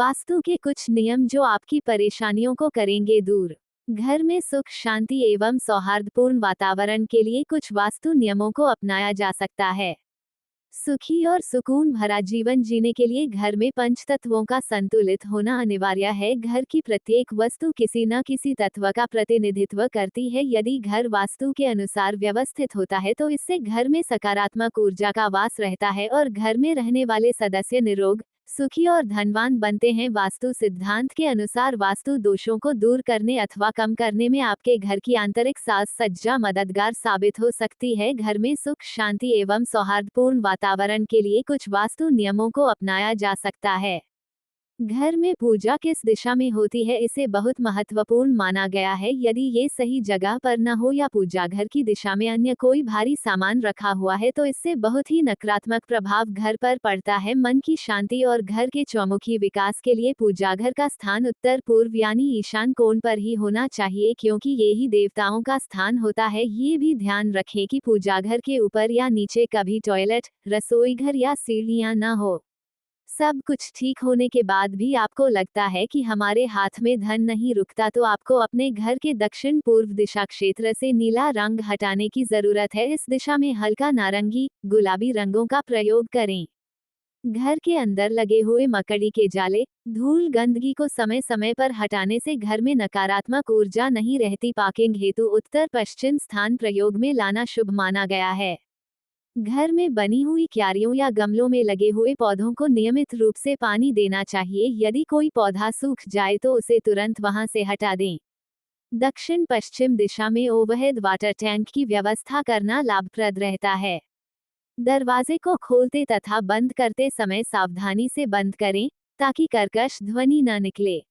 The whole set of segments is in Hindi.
वास्तु के कुछ नियम जो आपकी परेशानियों को करेंगे दूर। घर में सुख शांति एवं सौहार्दपूर्ण वातावरण के लिए कुछ वास्तु नियमों को अपनाया जा सकता है। सुखी और सुकून भरा जीवन जीने के लिए घर में पंच तत्वों का संतुलित होना अनिवार्य है। घर की प्रत्येक वस्तु किसी न किसी तत्व का प्रतिनिधित्व करती है। यदि घर वास्तु के अनुसार व्यवस्थित होता है तो इससे घर में सकारात्मक ऊर्जा का वास रहता है और घर में रहने वाले सदस्य निरोग, सुखी और धनवान बनते हैं। वास्तु सिद्धांत के अनुसार वास्तु दोषों को दूर करने अथवा कम करने में आपके घर की आंतरिक साज सज्जा मददगार साबित हो सकती है। घर में सुख शांति एवं सौहार्दपूर्ण वातावरण के लिए कुछ वास्तु नियमों को अपनाया जा सकता है। घर में पूजा किस दिशा में होती है इसे बहुत महत्वपूर्ण माना गया है। यदि ये सही जगह पर न हो या पूजा घर की दिशा में अन्य कोई भारी सामान रखा हुआ है तो इससे बहुत ही नकारात्मक प्रभाव घर पर पड़ता है। मन की शांति और घर के चौमुखी विकास के लिए पूजा घर का स्थान उत्तर पूर्व यानी ईशान कोण पर ही होना चाहिए, क्योंकि ये ही देवताओं का स्थान होता है। ये भी ध्यान रखें कि पूजा घर के ऊपर या नीचे कभी टॉयलेट, रसोई घर या सीढ़ियां न हो। सब कुछ ठीक होने के बाद भी आपको लगता है कि हमारे हाथ में धन नहीं रुकता तो आपको अपने घर के दक्षिण पूर्व दिशा क्षेत्र से नीला रंग हटाने की जरूरत है। इस दिशा में हल्का नारंगी गुलाबी रंगों का प्रयोग करें। घर के अंदर लगे हुए मकड़ी के जाले, धूल गंदगी को समय समय पर हटाने से घर में नकारात्मक ऊर्जा नहीं रहती। पार्किंग हेतु उत्तर पश्चिम स्थान प्रयोग में लाना शुभ माना गया है। घर में बनी हुई क्यारियों या गमलों में लगे हुए पौधों को नियमित रूप से पानी देना चाहिए। यदि कोई पौधा सूख जाए तो उसे तुरंत वहां से हटा दें। दक्षिण पश्चिम दिशा में ओवरहेड वाटर टैंक की व्यवस्था करना लाभप्रद रहता है। दरवाजे को खोलते तथा बंद करते समय सावधानी से बंद करें ताकि कर्कश ध्वनि न निकले।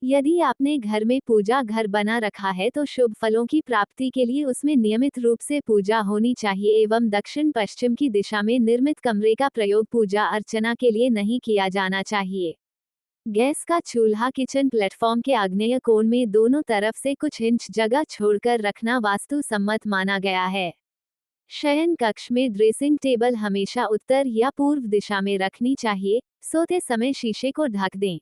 यदि आपने घर में पूजा घर बना रखा है तो शुभ फलों की प्राप्ति के लिए उसमें नियमित रूप से पूजा होनी चाहिए एवं दक्षिण पश्चिम की दिशा में निर्मित कमरे का प्रयोग पूजा अर्चना के लिए नहीं किया जाना चाहिए। गैस का चूल्हा किचन प्लेटफॉर्म के आग्नेय कोण में दोनों तरफ से कुछ इंच जगह छोड़कर रखना वास्तु सम्मत माना गया है। शयन कक्ष में ड्रेसिंग टेबल हमेशा उत्तर या पूर्व दिशा में रखनी चाहिए। सोते समय शीशे को ढक दें।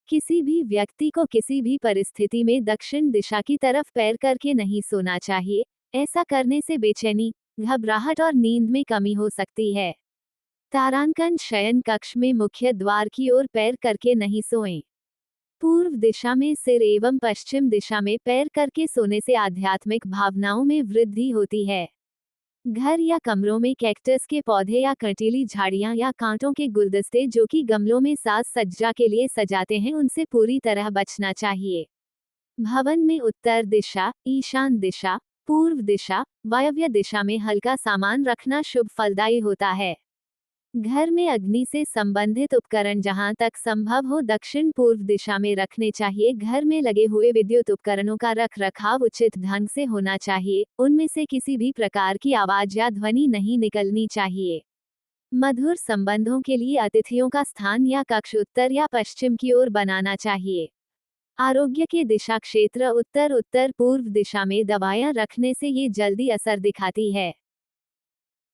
किसी भी व्यक्ति को किसी भी परिस्थिति में दक्षिण दिशा की तरफ पैर करके नहीं सोना चाहिए। ऐसा करने से बेचैनी, घबराहट और नींद में कमी हो सकती है। तारांकन शयन कक्ष में मुख्य द्वार की ओर पैर करके नहीं सोएं। पूर्व दिशा में सिर एवं पश्चिम दिशा में पैर करके सोने से आध्यात्मिक भावनाओं में वृद्धि होती है। घर या कमरों में कैक्टस के पौधे या कंटीली झाड़ियां या कांटों के गुलदस्ते जो कि गमलों में साज सज्जा के लिए सजाते हैं उनसे पूरी तरह बचना चाहिए। भवन में उत्तर दिशा, ईशान दिशा, पूर्व दिशा, वायव्य दिशा में हल्का सामान रखना शुभ फलदायी होता है। घर में अग्नि से संबंधित उपकरण जहां तक संभव हो दक्षिण पूर्व दिशा में रखने चाहिए। घर में लगे हुए विद्युत उपकरणों का रख रखाव उचित ढंग से होना चाहिए। उनमें से किसी भी प्रकार की आवाज या ध्वनि नहीं निकलनी चाहिए। मधुर संबंधों के लिए अतिथियों का स्थान या कक्ष उत्तर या पश्चिम की ओर बनाना चाहिए। आरोग्य के दिशा क्षेत्र उत्तर उत्तर पूर्व दिशा में दवाएं रखने से ये जल्दी असर दिखाती है।